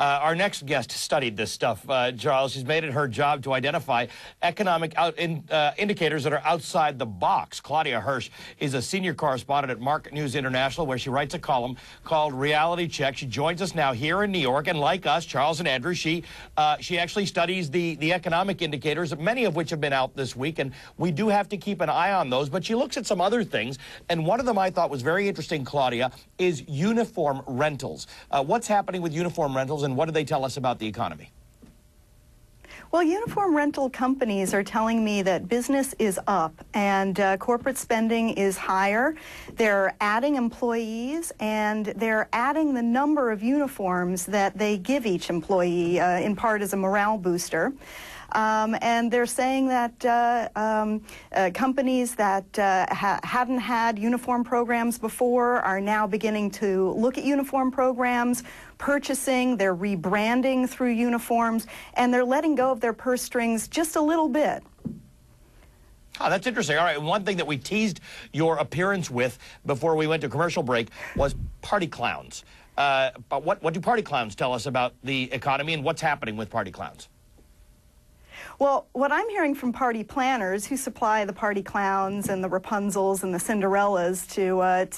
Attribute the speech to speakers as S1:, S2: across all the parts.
S1: Our next guest studied this stuff, Charles. She's made it her job to identify economic indicators that are outside the box. Claudia Hirsch is a senior correspondent at Market News International, where she writes a column called Reality Check. She joins us now here in New York, and like us, Charles and Andrew, she actually studies the economic indicators, many of which have been out this week, and we do have to keep an eye on those. But she looks at some other things, and one of them I thought was very interesting, Claudia, is uniform rentals. What's happening with uniform rentals, and what do they tell us about the economy?
S2: Well, uniform rental companies are telling me that business is up and corporate spending is higher. They're adding employees, and they're adding the number of uniforms that they give each employee, in part as a morale booster. And they're saying that companies that hadn't had uniform programs before are now beginning to look at uniform programs, purchasing, they're rebranding through uniforms, and they're letting go of their purse strings just a little bit.
S1: Oh, that's interesting. All right, one thing that we teased your appearance with before we went to commercial break was party clowns. But what do party clowns tell us about the economy, and what's happening with party clowns?
S2: Well, what I'm hearing from party planners who supply the party clowns and the Rapunzels and the Cinderellas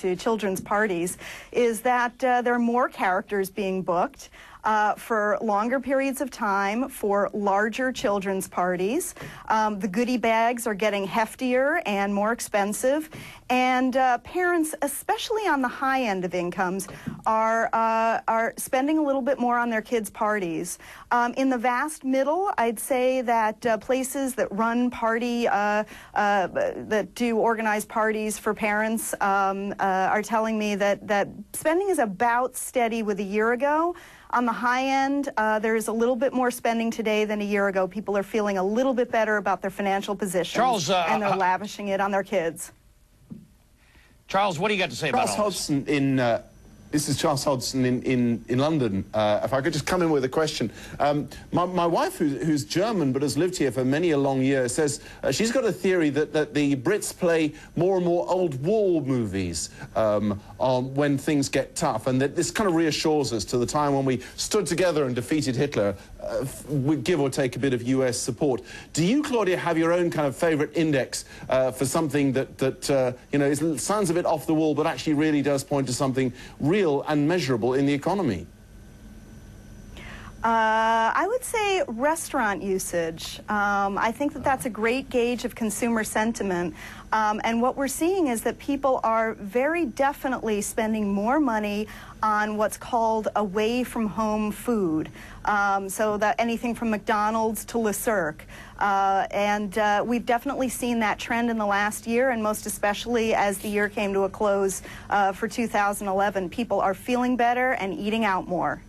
S2: to children's parties is that there are more characters being booked for longer periods of time for larger children's parties. The goodie bags are getting heftier and more expensive, and parents, especially on the high end of incomes, are spending a little bit more on their kids' parties. In the vast middle, I'd say that places that run party, that do organized parties for parents are telling me that spending is about steady with a year ago. On the high end, there's a little bit more spending today than a year ago. People are feeling a little bit better about their financial position,
S1: Charles,
S2: and they're lavishing it on their kids.
S1: Charles, what do you got to say about all this?
S3: This is Charles Hodgson in London. If I could just come in with a question. My wife, who's German but has lived here for many a long year, says she's got a theory that the Brits play more and more old war movies when things get tough, and that this kind of reassures us to the time when we stood together and defeated Hitler, give or take a bit of US support. Do you, Claudia, have your own kind of favorite index for something that you know, sounds a bit off the wall but actually really does point to something real and measurable in the economy?
S2: I would say restaurant usage. I think that that's a great gauge of consumer sentiment. And what we're seeing is that people are very definitely spending more money on what's called away-from-home food. So that anything from McDonald's to Le Cirque. And we've definitely seen that trend in the last year, and most especially as the year came to a close for 2011. People are feeling better and eating out more.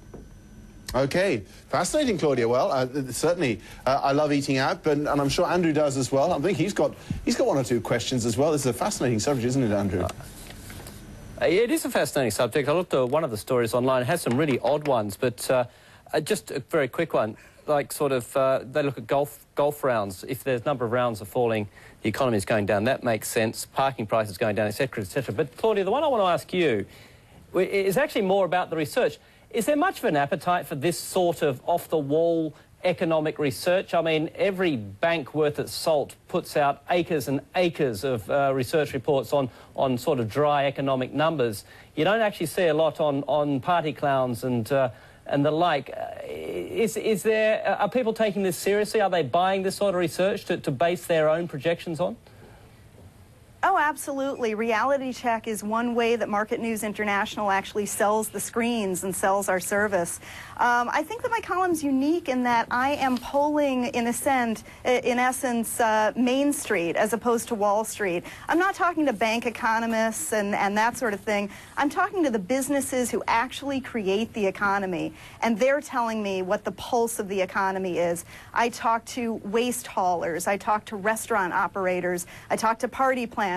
S3: Okay, fascinating, Claudia. Well, certainly, I love eating out, and I'm sure Andrew does as well. I think he's got one or two questions as well. This is a fascinating subject, isn't it, Andrew?
S4: It is a fascinating subject. I looked at one of the stories online. It has some really odd ones, but just a very quick one. Like sort of, they look at golf rounds. If the number of rounds are falling, the economy is going down. That makes sense. Parking prices going down, etc., etc. But Claudia, the one I want to ask you is actually more about the research. Is there much of an appetite for this sort of off-the-wall economic research? I mean, every bank worth its salt puts out acres and acres of research reports on sort of dry economic numbers. You don't actually see a lot on party clowns and the like. Are people taking this seriously? Are they buying this sort of research to base their own projections on?
S2: Oh, absolutely. Reality Check is one way that Market News International actually sells the screens and sells our service. I think that my column's unique in that I am polling, in essence, Main Street as opposed to Wall Street. I'm not talking to bank economists and that sort of thing. I'm talking to the businesses who actually create the economy, and they're telling me what the pulse of the economy is. I talk to waste haulers. I talk to restaurant operators. I talk to party planners.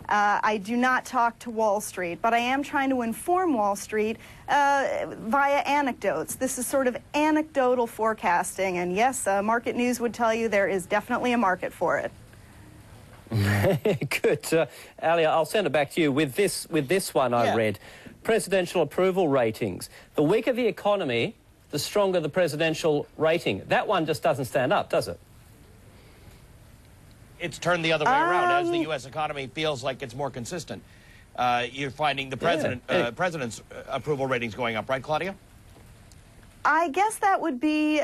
S2: I do not talk to Wall Street, but I am trying to inform Wall Street via anecdotes. This is sort of anecdotal forecasting, and yes, Market News would tell you there is definitely a market for it.
S4: Good. Alia, I'll send it back to you. With this one I read, presidential approval ratings. The weaker the economy, the stronger the presidential rating. That one just doesn't stand up, does it?
S1: It's turned the other way around as the U.S. economy feels like it's more consistent. You're finding the president's approval ratings going up, right, Claudia?
S2: I guess that would be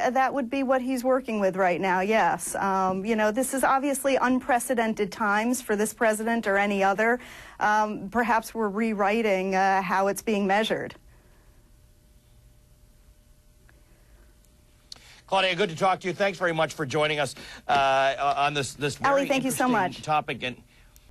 S2: what he's working with right now. Yes, you know, this is obviously unprecedented times for this president or any other. Perhaps we're rewriting how it's being measured.
S1: Claudia, good to talk to you. Thanks very much for joining us on this very
S2: Ellie, thank you so much.
S1: topic. And